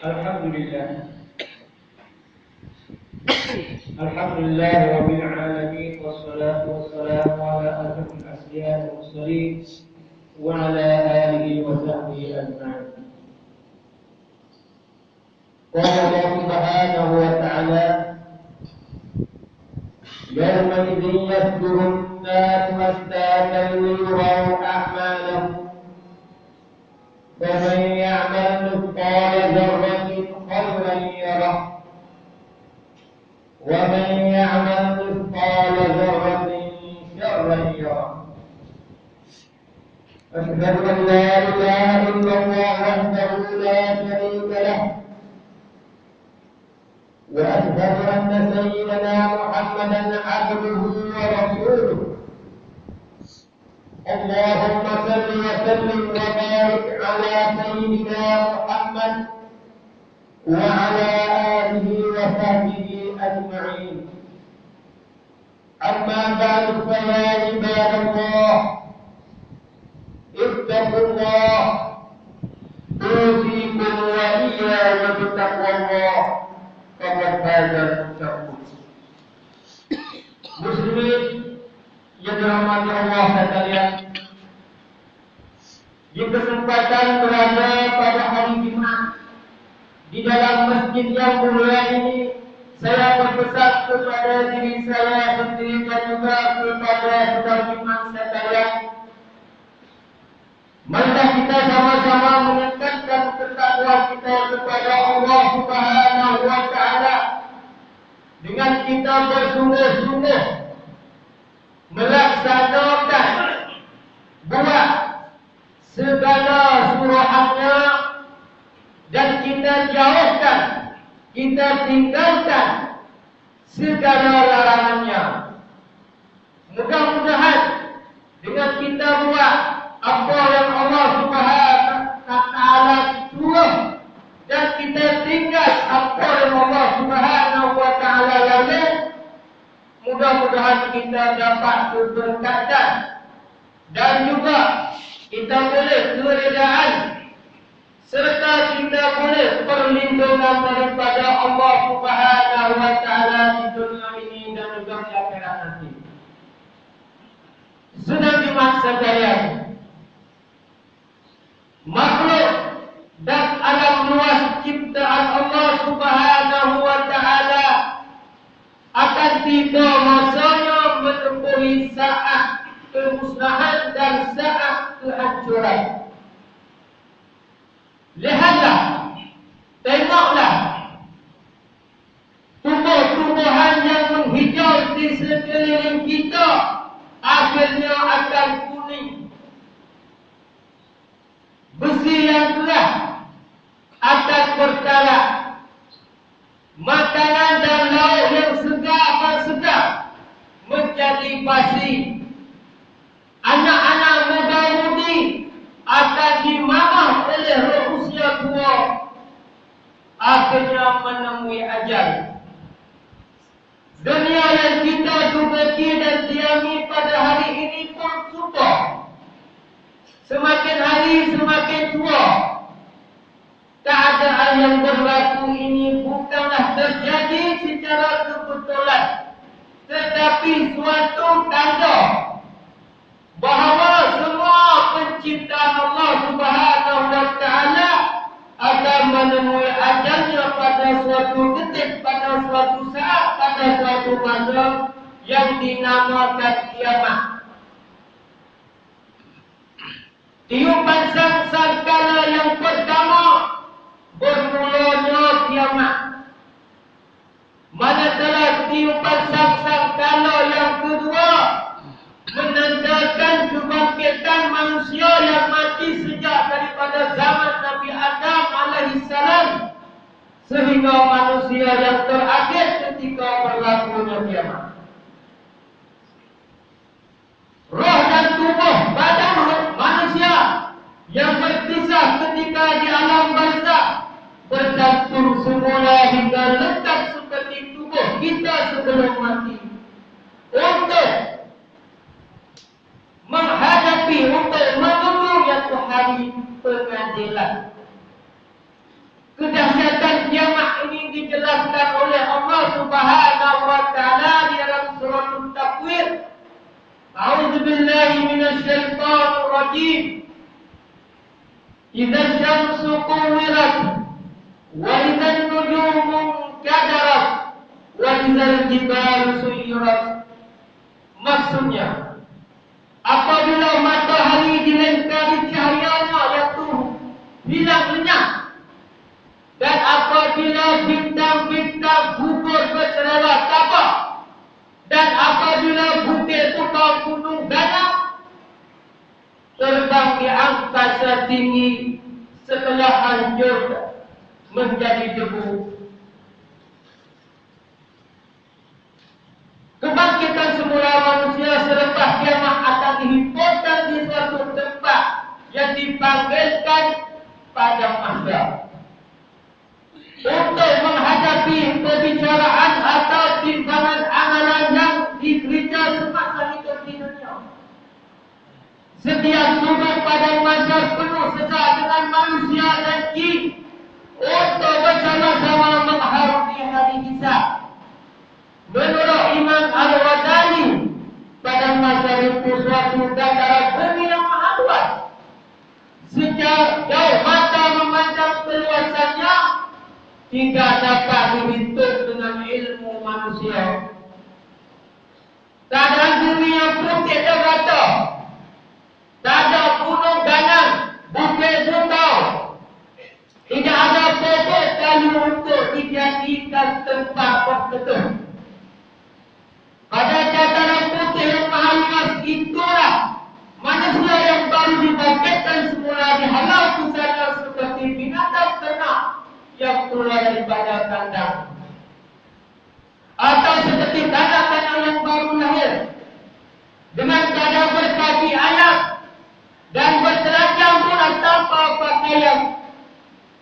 Alhamdulillah. Alhamdulillah rabbil alamin wassalatu wassalamu ala asyrafil anbiya'i wal mursalin wa ala alihi wa sahbihi ajma'in. Qala Allah subhanahu wa ta'ala yawma idzin yasduru an-nasu ashtatan liyuraw a'malahum فمن يعمل مثقال ذرة خيرا يره ومن يعمل مثقال ذرة شرا يره أشهد أن لا إله إلا الله وحده لا شريك له وأشهد أن سيدنا محمدا عبده ورسوله اللهم صل وسلم وبارك على سيدنا محمد وعلى آله وصحبه أجمعين. أما بعد فيا عباد الله اتقوا الله أوصيكم وإياي بتقوى الله فقد فاز المتقون. Muslimin yang dirahmati Allah sekalian, di kesempatan berada pada hari Jumat di dalam masjid yang mulia ini, saya berpesan kepada diri saya sendiri dan juga kepada saudara Jumat sekalian, marilah kita sama-sama meningkatkan ketakwaan kita kepada Allah Subhanahu wa Ta'ala dengan kita bersungguh-sungguh melaksanakan buat segala suruhannya dan kita jauhkan, kita tinggalkan segala larangannya. Mudah-mudahan dengan kita buat apa yang Allah Subhanahu wa Ta'ala suruh dan kita tinggal apa yang Allah Subhanahu wa Ta'ala larang, mudah-mudahan kita dapat keberkatan dan juga kita boleh keredaan serta kita boleh perlindungan daripada Allah Subhanahu wa Ta'ala di dunia ini dan juga di akhirat nanti. Sudah dimaksud sekalian, makhluk dan alam luas ciptaan Allah Subhanahu wa Ta'ala akan tiba masanya menempuhi saat kemusnahan dan saat kehancuran. Lihatlah, tengoklah tumbuh-tumbuhan yang menghijau di sekeliling kita akhirnya akan kuning. Besi yang keras akan berkarat. Makanan dan lauk yang segar menjadi basi. Anak-anak muda-mudi akan dimarah oleh roh usia tua, akhirnya menemui ajal. Dunia yang kita duduk dan diami pada hari ini pun sudah semakin hari semakin tua. Keadaan yang berlaku ini bukanlah terjadi secara kebetulan, tetapi suatu tanda bahawa semua penciptaan Allah Subhanahu wa Ta'ala akan menemui ajalnya pada suatu detik, pada suatu saat, pada suatu masa yang dinamakan kiamat. Tiupan sangkala yang pertama bermulanya kiamat. Manakala tiupan sangkala yang kedua menandakan kebangkitan manusia yang mati sejak daripada zaman Nabi Adam alaihissalam sehingga manusia yang terakhir ketika berlakunya kiamat. Roh dan tubuh badan manusia yang berpisah ketika di alam barzakh bercampur semula hingga lekat seperti tubuh kita sebelum mati untuk menghadapi, untuk menuju yaitu hari pengadilan. Kedahsyatan dijelaskan oleh Allah Subhanahu wa taala di dalam surah At-Takwir. A'udzubillahi minasyaitonir rajim. Idza syamsu kuwirat wa idza nujumu kadarat wa idza jibalu suyirat. Maksudnya, apabila matahari dilengkapi cahayanya iaitu hilang lenyap, dan apabila bintang-bintang gugur berselerak tabah, dan apabila bukit tukang gunung ganap terbang di angkasa tinggi setelah hancur menjadi debu. Kebangkitan semula manusia selepas kiamat akan dihimpunkan di suatu tempat yang dipanggilkan padang mahsyar untuk menghadapi pembicaraan atau timbangan amalan yang diberikan semasa hidup di dunia. Setiap sudut padang mahsyar penuh sesak dengan manusia dan jin untuk bersama-sama mengharungi hari hisab. Menurut Imam Al-Ghazali, padang mahsyar itu suatu dataran bumi yang maha luas. Sejauh jauh mata memandang keluasannya, tidak dapat dihitung dengan ilmu manusia. Keadaan bumi yang putih dan rata, tak ada gunung ganang, bukit bukau, tidak ada pokok kayu untuk dijadikan tempat berteduh. Pada dataran putih yang maha luas itulah manusia yang baru dibangkitkan semula dihalau pusatnya seperti binatang ternak yang keluar daripada kandang, atau seperti kanak-kanak yang baru lahir dengan keadaan berkaki ayam dan bertelanjang pula tanpa pakaian,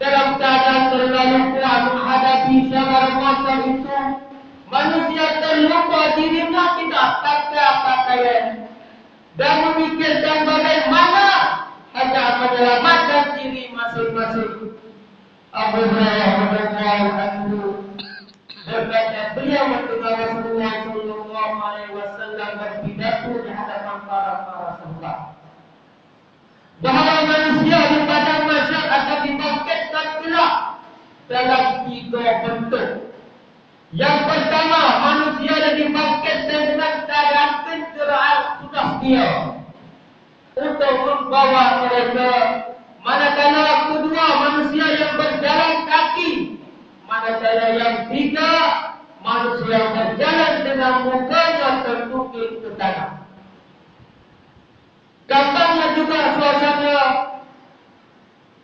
dalam keadaan terlalu kuat menghadapi syabar masa itu. Manusia terlupa dirinya tidak pakai pakaian dan memikirkan bagaimana hendak menyelamatkan diri masing-masing. Abu Hurairah radhiyallahu anhu berkata, beliau mendengar Rasulullah sallallahu alaihi wasallam berpidato di hadapan para sahabat bahawa manusia di padang mahsyar akan dibangkitkan kelak dalam 3 bentuk. Yang pertama, manusia yang dibangkitkan dengan keadaan pencerahan sudah sedia untuk membawa mereka. Manakala kedua, manusia yang berjalan kaki. Manakala yang tiga, manusia yang berjalan dengan mukanya tertukik ke tanah. Gambarnya juga suasana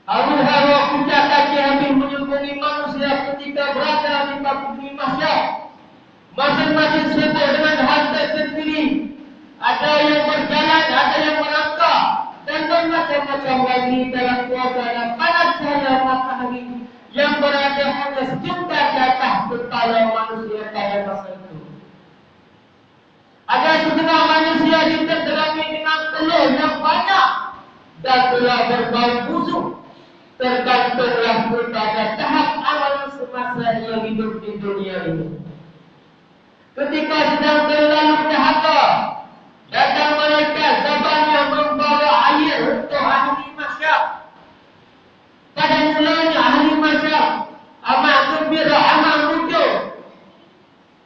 haru-haru puncak kaki hampir menyelubungi manusia ketika berada di bumi mahsyar. Masing-masing sibuk dengan hal tersendiri. Ada yang berjalan, ada yang melangkah, dan bermacam-macam lagi dalam suasana panas cahaya matahari yang berada hanya sejengkal di atas kepala manusia pada masa itu. Ada setengah manusia diterderami dengan telur yang banyak dan telah berbau busuk. Tergantunglah kepada tahap awal semasa ia hidup di dunia ini. Ketika sedang terlalu dahaga, datang malaikat Zaman yang membawa air untuk ahli mahsyar. Pada mulanya ahli mahsyar amat gembira, amat muncul.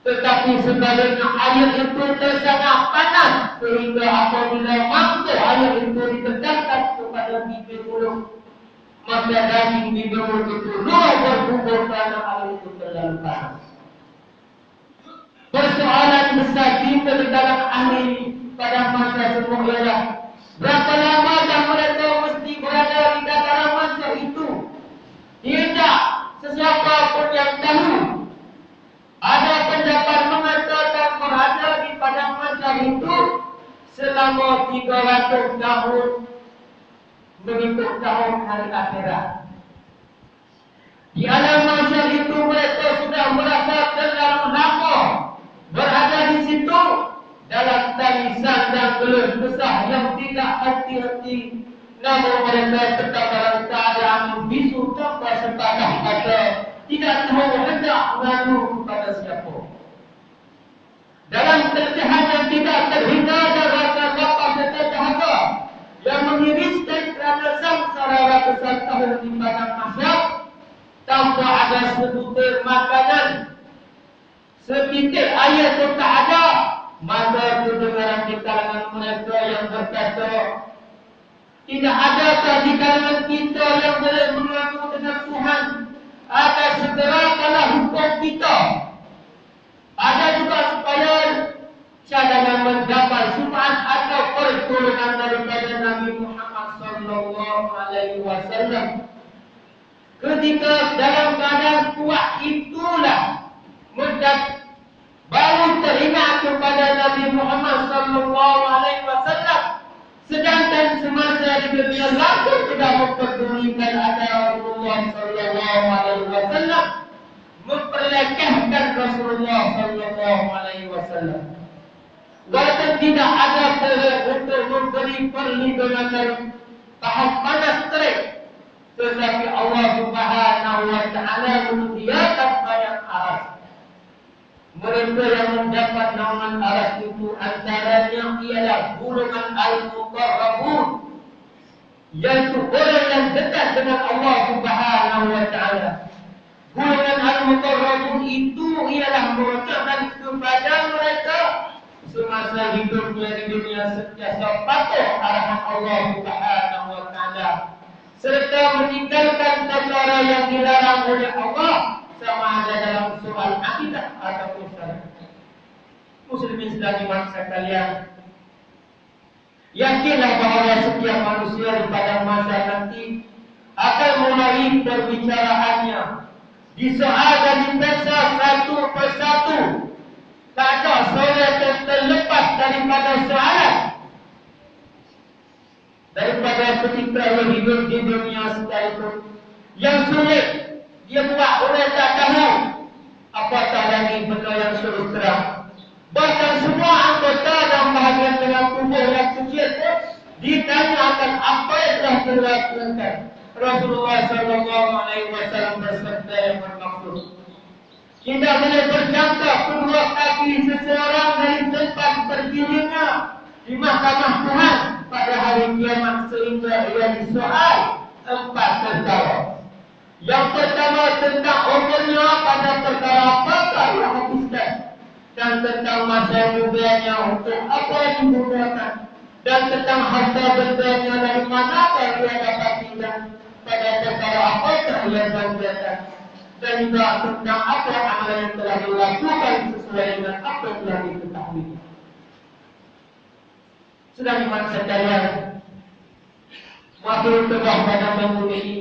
Tetapi sebaliknya air itu sangat panas sehingga apabila mampu air itu didekatkan kepada bibir mulut, maka daging di mulut itu luar berkumpul karena air itu terlalu panas. Persoalan besar kita di dalam ahli pada masa semua ialah berapa lama dah mereka mesti berada di dataran mahsyar itu. Tidak sesiapa pun yang tahu. Ada pendapat mengatakan berada di padang mahsyar itu selama 300 tahun mengikut tahun hari akhirat. Di alam mahsyar itu mereka sudah merasa terlalu lama berada di situ dalam tangisan dan geluh kesah yang tidak henti-henti. Namun mereka tetap dalam keadaan membisu tanpa sepatah kata, tidak tahu hendak malu kepada siapa. Dalam terjemahan yang tidak terhingga rasa lapar serta dahaga yang mengiriskan kerana samsara ratusan tahun di padang mahsyar tanpa ada sebutir makanan, setitik air pun tak ada, maka kedengaran di kalangan mereka yang berkata, tidak adakah di kalangan kita yang boleh mengaku dengan Tuhan akan segerakanlah hukum kita. Ada juga supaya cadangan mendapat sifat atau pertolongan daripada Nabi Muhammad sallallahu alaihi wasallam. Ketika dalam keadaan kuat itulah baru teringat kepada Nabi Muhammad sallallahu alaihi wasallam. Sedangkan semasa di dunia langsung tidak memperdulikan ada Rasulullah sallallahu alaihi wasallam, memperlekehkan Rasulullah sallallahu alaihi wasallam. Walaupun tidak ada untuk memberi perlindungan dari tahap panas terik, tetapi Allah Subhanahu wa taala menyediakan banyak aras. Mereka yang mendapat naungan aras itu antaranya ialah golongan al-muqarrabun, yaitu orang yang dekat dengan Allah Subhanahu wa taala. Golongan al-muqarrabun itu ialah mereka dan kepada mereka semasa hidupnya di dunia sentiasa patuh arahan Allah Subhanahu wa taala serta meninggalkan perkara yang dilarang oleh Allah, sama ada dalam soal akidah ataupun syariat. Muslimin sedang dimaksud kalian, yakinlah bahawa setiap manusia di padang mahsyar nanti akan mulai perbicaraannya, disoal dan diperiksa satu persatu. Tak ada seorang yang terlepas daripada soalan, daripada ketika ia hidup di dunia sekalipun. Yang sulit dia buat orang tak tahu, apatah lagi benda yang sulit terang. Bahkan semua anggota dan bahagian dalam tubuh yang kecil pun ditanya akan apa yang telah dilakukan. Rasulullah sallallahu alaihi wasallam bersabda yang bermaksud, tidak boleh berjangka kedua kaki seseorang dari tempat berdirinya di mahkamah Tuhan pada hari kiamat sehingga ia disoal 4 perkara. Yang pertama tentang umurnya pada perkara apakah yang habiskan, dan tentang masa mudanya untuk apa yang digunakan, dan tentang harta bendanya dari manakah ia dapati dan pada perkara apakah ia belanjakan, dan juga tentang apa amalan yang telah dilakukan sesuai dengan apa yang telah diketahui. Sudah dimaksud kalian, waktu tegak pada minggu ini,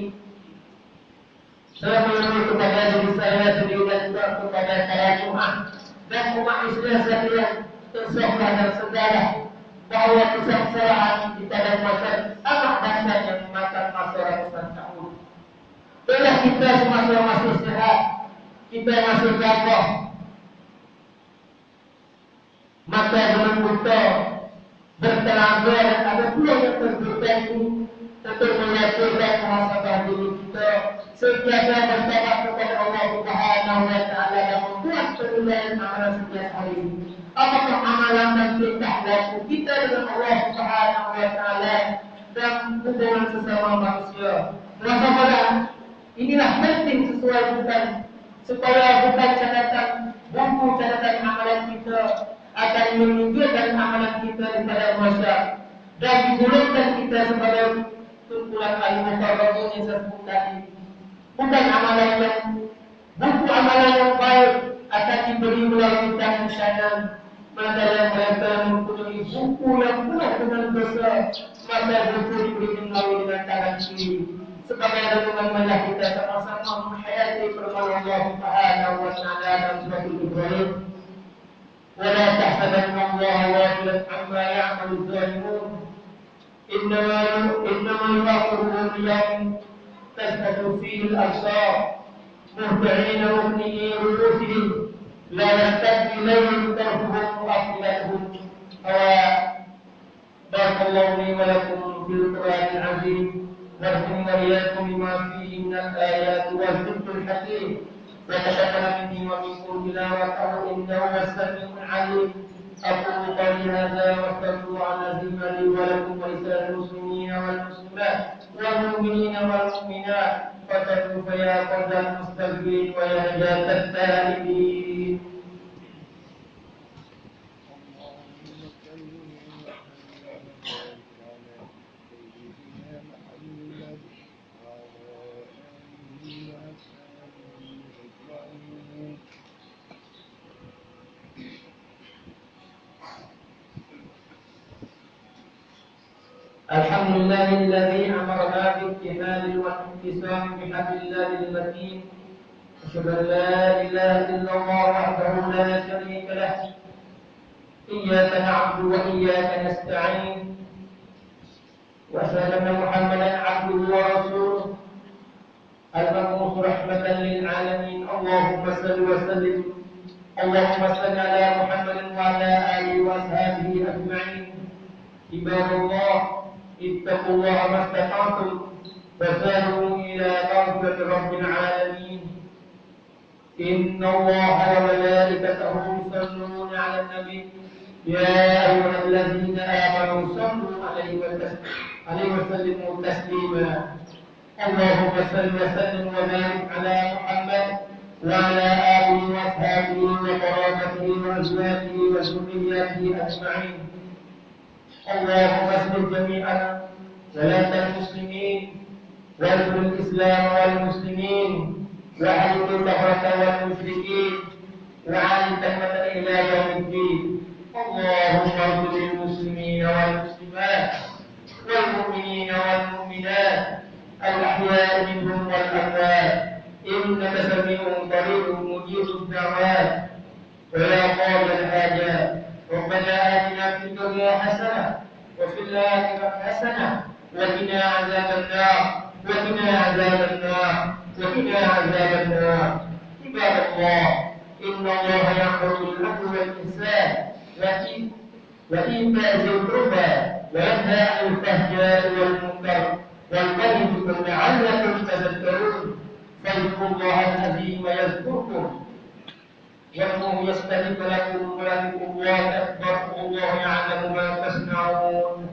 saya menurut kepada diri saya sendiri dan juga kepada para Jumat dan umat Islam sekalian tersohkan dan segala bahawa kesalahan kita dan masyarakat amat dahsyat yang memakan masa ratusan tahun. Bila kita semasa masih sehat, kita masih gagah, maka dengan buta bertenaga dan ada pula yang terberkati untuk menyatukan muhasabah diri kita, sentiasa bertawaf kepada Allah Subhanahu wa taala dan membuat penilaian amalan setiap hari. Apakah amalan dan perintah laku kita dengan Allah Subhanahu wa taala dan hubungan sesama manusia. Muhasabah inilah penting sesuai bukan supaya bukan buku catatan amalan kita akan menunjukkan amalan kita kepada masyarakat dan digolongkan kita sebagai kumpulan al-muqarrabun yang saya sebut tadi. Bukan amalan yang buku amalan yang baik akan diberi melalui tangan kanan, manakala mereka mempunyai buku yang penuh dengan dosa, maka buku diberi melalui dengan tangan kiri. Sebagai renungan marilah kita sama-sama menghayati firman Allah Subhanahu wa taala dalam surah Al-Ibrahim, "Wala tahsabanna Allah ghafilan amma ya'malu adh-dhalimun, innama yu'akhiruhum liyawmin tashkhasu fihi al-absar, muhti'ina muqni'i ru'usihim, la yartaddu ilayhim tarfuhum wa af'idatuhum hawa." Barakallahu li wa lakum fil Qur'anil 'azim. نرجو وإياكم بما فيه من الآيات والذكر الحكيم وتقبل مني ومنكم تلاوته إنه هو السميع العليم. أقول قولي هذا واستغفر الله العظيم لي ولكم ولسائر المسلمين والمسلمات والمؤمنين والمؤمنات فاتقوا فيا فوز المستغفرين ويا نجاة التائبين. الحمد لله الذي أمرنا باجتهاد والانتسام بحبل الله المتين. أشهد أن لا إله إلا الله وحده لا شريك له. إياك نعبد وإياك نستعين. وأشهد أن محمدا عبده ورسوله المبعوث رحمة للعالمين. اللهم صل وسلم اللهم صل على محمد وعلى آله وأصحابه أجمعين. عباد الله اتقوا الله ما استطعتم وساروا إلى مغفرة رب العالمين. إن الله وملائكته يصلون على النبي يا أيها الذين آمنوا صلوا عليه وسلموا تسليما. اللهم صل وسلم وبارك على محمد وعلى آله وأصحابه وقرابته وأزواجه وذرياته أجمعين. اللهم اصلح جميع ولاة المسلمين واذكر الإسلام والمسلمين وأهلك الكفرة والمشركين وعلي كلمة إلى يوم الدين. اللهم اغفر للمسلمين والمسلمات والمؤمنين والمؤمنات الأحياء منهم والأموات إنك سميع قريب مجيب الدعوات ويا قاضي الحاجات. ربنا آتنا في الدنيا حسنة وفي الآخرة حسنة وقنا عذاب النار وقنا عذاب النار وقنا عذاب النار. عباد الله إن الله يأمر بالعدل والإحسان وإيتاء ذي القربى وينهى عن الفحشاء والمنكر والبغي بكم لعلكم تذكرون. فاذكروا الله العظيم يذكركم وادعوه يستجب لكم ولذكر الله أكبر والله يعلم ما تصنعون.